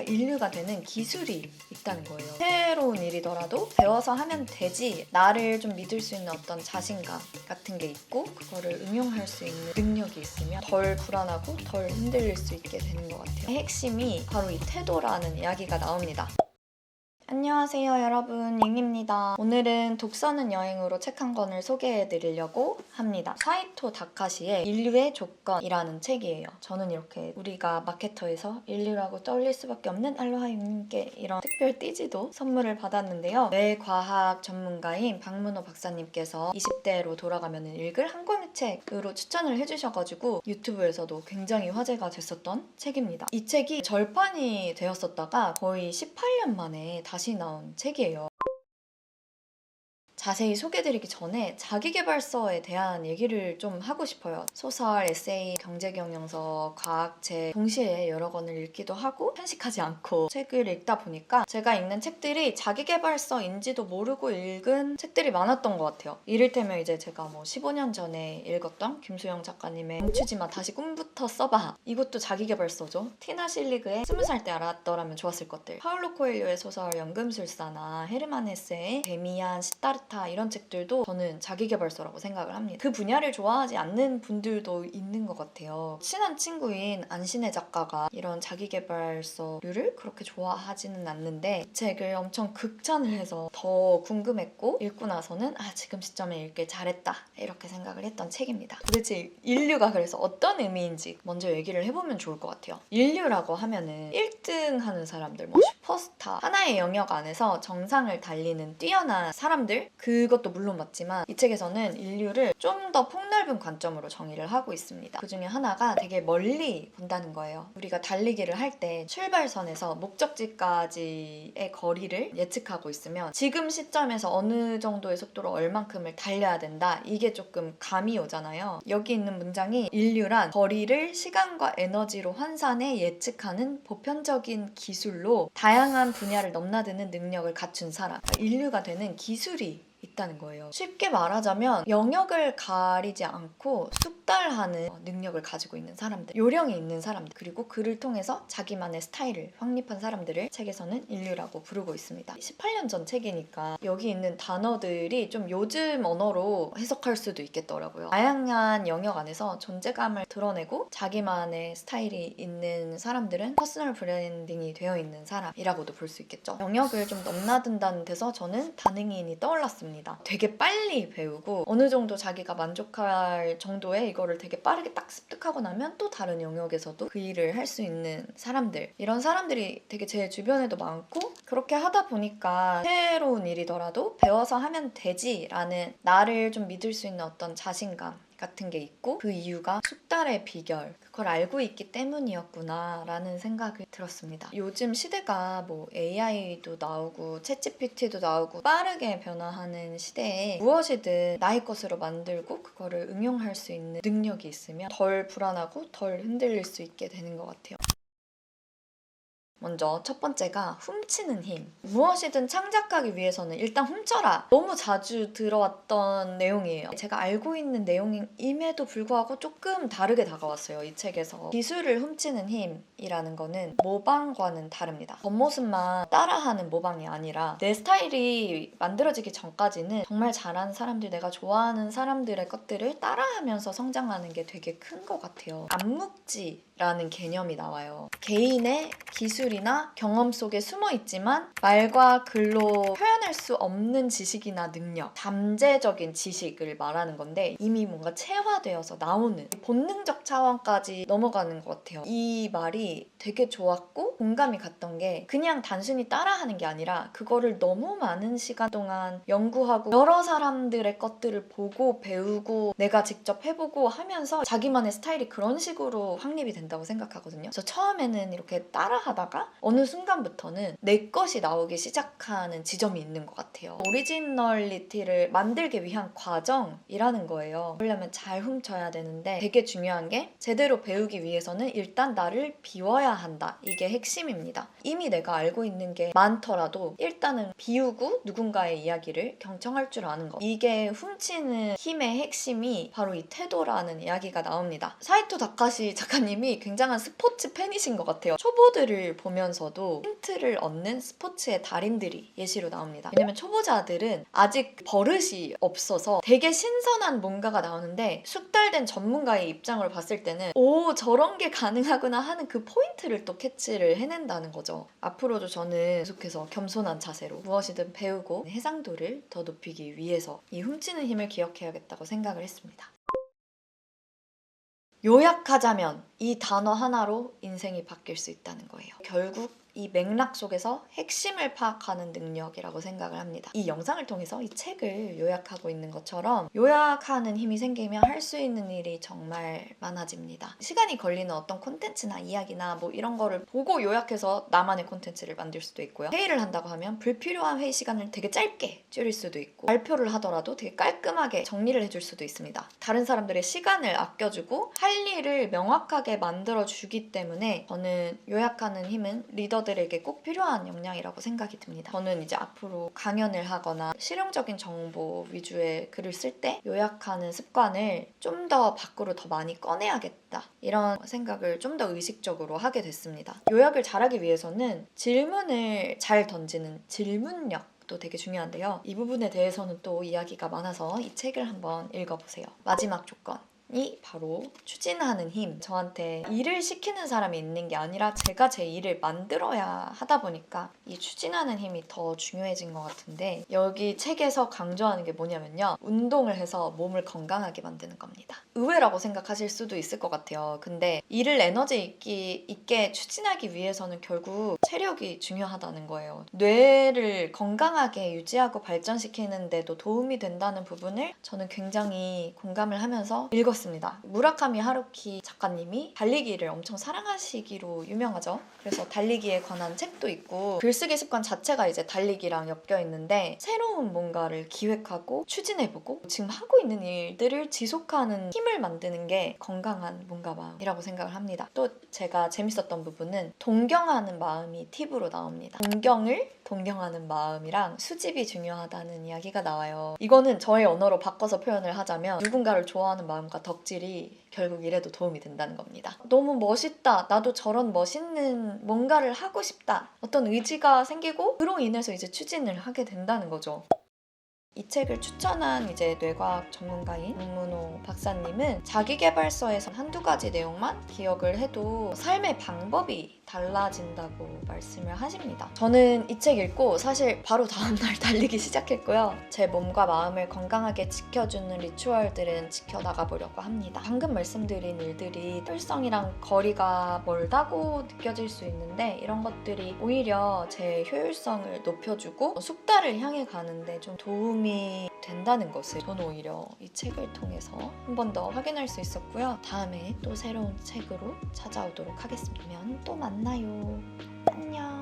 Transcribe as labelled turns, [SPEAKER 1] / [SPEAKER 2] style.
[SPEAKER 1] 인류가 되는 기술이 있다는 거예요. 새로운 일이더라도 배워서 하면 되지, 나를 좀 믿을 수 있는 어떤 자신감 같은 게 있고 그거를 응용할 수 있는 능력이 있으면 덜 불안하고 덜 흔들릴 수 있게 되는 것 같아요. 핵심이 바로 이 태도라는 이야기가 나옵니다. 안녕하세요 여러분, 잉입니다. 오늘은 독서는 여행으로 책 한 권을 소개해드리려고 합니다. 사이토 다카시의 인류의 조건이라는 책이에요. 저는 이렇게 우리가 마케터에서 인류라고 떠올릴 수밖에 없는 알로하 잉님께 이런 특별 띠지도 선물을 받았는데요. 뇌과학 전문가인 박문호 박사님께서 20대로 돌아가면 읽을 한 권의 책으로 추천을 해주셔가지고 유튜브에서도 굉장히 화제가 됐었던 책입니다. 이 책이 절판이 되었었다가 거의 18년 만에 다시 나온 책이에요. 자세히 소개드리기 전에 자기계발서에 대한 얘기를 좀 하고 싶어요. 소설, 에세이, 경제경영서, 과학책 동시에 여러 권을 읽기도 하고 편식하지 않고 책을 읽다 보니까 제가 읽는 책들이 자기계발서인지도 모르고 읽은 책들이 많았던 것 같아요. 이를테면 이제 제가 15년 전에 읽었던 김수영 작가님의 멈추지마 다시 꿈부터 써봐, 이것도 자기계발서죠. 티나 실리그의 20살 때 알았더라면 좋았을 것들, 파울로 코엘료의 소설 연금술사나 헤르만 헤세의 데미안 시타르타 이런 책들도 저는 자기계발서라고 생각을 합니다. 그 분야를 좋아하지 않는 분들도 있는 것 같아요. 친한 친구인 안신혜 작가가 이런 자기계발서류를 그렇게 좋아하지는 않는데 이 책을 엄청 극찬을 해서 더 궁금했고 읽고 나서는 지금 시점에 읽길 잘했다 이렇게 생각을 했던 책입니다. 도대체 인류가 그래서 어떤 의미인지 먼저 얘기를 해보면 좋을 것 같아요. 인류라고 하면은 1등 하는 사람들, 슈퍼스타, 하나의 영역 안에서 정상을 달리는 뛰어난 사람들, 그것도 물론 맞지만 이 책에서는 인류를 좀 더 폭넓은 관점으로 정의를 하고 있습니다. 그 중에 하나가 되게 멀리 본다는 거예요. 우리가 달리기를 할 때 출발선에서 목적지까지의 거리를 예측하고 있으면 지금 시점에서 어느 정도의 속도로 얼만큼을 달려야 된다, 이게 조금 감이 오잖아요. 여기 있는 문장이 인류란 거리를 시간과 에너지로 환산해 예측하는 보편적인 기술로 다양한 분야를 넘나드는 능력을 갖춘 사람, 인류가 되는 기술이 있다는 거예요. 쉽게 말하자면 영역을 가리지 않고 숙달하는 능력을 가지고 있는 사람들, 요령이 있는 사람들, 그리고 그를 통해서 자기만의 스타일을 확립한 사람들을 책에서는 인류라고 부르고 있습니다. 18년 전 책이니까 여기 있는 단어들이 좀 요즘 언어로 해석할 수도 있겠더라고요. 다양한 영역 안에서 존재감을 드러내고 자기만의 스타일이 있는 사람들은 퍼스널 브랜딩이 되어 있는 사람이라고도 볼 수 있겠죠. 영역을 좀 넘나든다는 데서 저는 다능이인이 떠올랐습니다. 되게 빨리 배우고 어느 정도 자기가 만족할 정도의 이거를 되게 빠르게 딱 습득하고 나면 또 다른 영역에서도 그 일을 할 수 있는 사람들, 이런 사람들이 되게 제 주변에도 많고, 그렇게 하다 보니까 새로운 일이더라도 배워서 하면 되지 라는 나를 좀 믿을 수 있는 어떤 자신감 같은 게 있고, 그 이유가 숙달의 비결, 그걸 알고 있기 때문이었구나 라는 생각이 들었습니다. 요즘 시대가 AI도 나오고 챗GPT도 나오고 빠르게 변화하는 시대에 무엇이든 나의 것으로 만들고 그거를 응용할 수 있는 능력이 있으면 덜 불안하고 덜 흔들릴 수 있게 되는 것 같아요. 먼저 첫 번째가 훔치는 힘. 무엇이든 창작하기 위해서는 일단 훔쳐라, 너무 자주 들어왔던 내용이에요. 제가 알고 있는 내용임에도 불구하고 조금 다르게 다가왔어요. 이 책에서 기술을 훔치는 힘이라는 거는 모방과는 다릅니다. 겉모습만 따라하는 모방이 아니라 내 스타일이 만들어지기 전까지는 정말 잘하는 사람들, 내가 좋아하는 사람들의 것들을 따라하면서 성장하는 게 되게 큰 것 같아요. 암묵지라는 개념이 나와요. 개인의 기술이나 경험 속에 숨어 있지만 말과 글로 표현할 수 없는 지식이나 능력, 잠재적인 지식을 말하는 건데 이미 뭔가 체화되어서 나오는 본능적 차원까지 넘어가는 것 같아요. 이 말이 되게 좋았고 공감이 갔던 게, 그냥 단순히 따라하는 게 아니라 그거를 너무 많은 시간 동안 연구하고 여러 사람들의 것들을 보고 배우고 내가 직접 해보고 하면서 자기만의 스타일이 그런 식으로 확립이 된다고 생각하거든요. 그래서 처음에는 이렇게 따라하다가 어느 순간부터는 내 것이 나오기 시작하는 지점이 있는 것 같아요. 오리지널리티를 만들기 위한 과정이라는 거예요. 그러려면 잘 훔쳐야 되는데 되게 중요한 게, 제대로 배우기 위해서는 일단 나를 비워야 한다. 이게 핵심입니다. 이미 내가 알고 있는 게 많더라도 일단은 비우고 누군가의 이야기를 경청할 줄 아는 것, 이게 훔치는 힘의 핵심이 바로 이 태도라는 이야기가 나옵니다. 사이토 다카시 작가님이 이분이 굉장한 스포츠 팬이신 것 같아요. 초보들을 보면서도 힌트를 얻는 스포츠의 달인들이 예시로 나옵니다. 왜냐면 초보자들은 아직 버릇이 없어서 되게 신선한 뭔가가 나오는데 숙달된 전문가의 입장으로 봤을 때는 오, 저런 게 가능하구나 하는 그 포인트를 또 캐치를 해낸다는 거죠. 앞으로도 저는 계속해서 겸손한 자세로 무엇이든 배우고 해상도를 더 높이기 위해서 이 훔치는 힘을 기억해야겠다고 생각을 했습니다. 요약하자면 이 단어 하나로 인생이 바뀔 수 있다는 거예요. 결국 이 맥락 속에서 핵심을 파악하는 능력이라고 생각을 합니다. 이 영상을 통해서 이 책을 요약하고 있는 것처럼 요약하는 힘이 생기면 할 수 있는 일이 정말 많아집니다. 시간이 걸리는 어떤 콘텐츠나 이야기나 뭐 이런 거를 보고 요약해서 나만의 콘텐츠를 만들 수도 있고요. 회의를 한다고 하면 불필요한 회의 시간을 되게 짧게 줄일 수도 있고, 발표를 하더라도 되게 깔끔하게 정리를 해줄 수도 있습니다. 다른 사람들의 시간을 아껴주고 할 일을 명확하게 만들어주기 때문에 저는 요약하는 힘은 리더들에게 꼭 필요한 역량이라고 생각이 듭니다. 저는 이제 앞으로 강연을 하거나 실용적인 정보 위주의 글을 쓸 때 요약하는 습관을 좀 더 밖으로 더 많이 꺼내야겠다, 이런 생각을 좀 더 의식적으로 하게 됐습니다. 요약을 잘하기 위해서는 질문을 잘 던지는 질문력 도 되게 중요한데요. 이 부분에 대해서는 또 이야기가 많아서 이 책을 한번 읽어보세요. 마지막 조건. 이 바로 추진하는 힘. 저한테 일을 시키는 사람이 있는 게 아니라 제가 제 일을 만들어야 하다 보니까 이 추진하는 힘이 더 중요해진 것 같은데, 여기 책에서 강조하는 게 뭐냐면요, 운동을 해서 몸을 건강하게 만드는 겁니다. 의외라고 생각하실 수도 있을 것 같아요. 근데 일을 에너지 있게 추진하기 위해서는 결국 체력이 중요하다는 거예요. 뇌를 건강하게 유지하고 발전시키는 데도 도움이 된다는 부분을 저는 굉장히 공감을 하면서 읽었습니다. 무라카미 하루키 작가님이 달리기를 엄청 사랑하시기로 유명하죠. 그래서 달리기에 관한 책도 있고, 글쓰기 습관 자체가 이제 달리기랑 엮여 있는데, 새로운 뭔가를 기획하고 추진해보고 지금 하고 있는 일들을 지속하는 힘을 만드는 게 건강한 몸과 마음이라고 생각을 합니다. 또 제가 재밌었던 부분은 동경하는 마음이 팁으로 나옵니다. 동경하는 마음이랑 수집이 중요하다는 이야기가 나와요. 이거는 저의 언어로 바꿔서 표현을 하자면 누군가를 좋아하는 마음과 덕질이 결국 이래도 도움이 된다는 겁니다. 너무 멋있다, 나도 저런 멋있는 뭔가를 하고 싶다, 어떤 의지가 생기고 그로 인해서 이제 추진을 하게 된다는 거죠. 이 책을 추천한 이제 뇌과학 전문가인 문문호 박사님은 자기계발서에서 한두 가지 내용만 기억을 해도 삶의 방법이 달라진다고 말씀을 하십니다. 저는 이 책 읽고 사실 바로 다음날 달리기 시작했고요. 제 몸과 마음을 건강하게 지켜주는 리추얼들은 지켜나가 보려고 합니다. 방금 말씀드린 일들이 효율성이랑 거리가 멀다고 느껴질 수 있는데, 이런 것들이 오히려 제 효율성을 높여주고 숙달을 향해 가는데 좀 도움이 된다는 것을 저는 오히려 이 책을 통해서 한 번 더 확인할 수 있었고요. 다음에 또 새로운 책으로 찾아오도록 하겠습니다. 그러면 또 만나요. 안녕.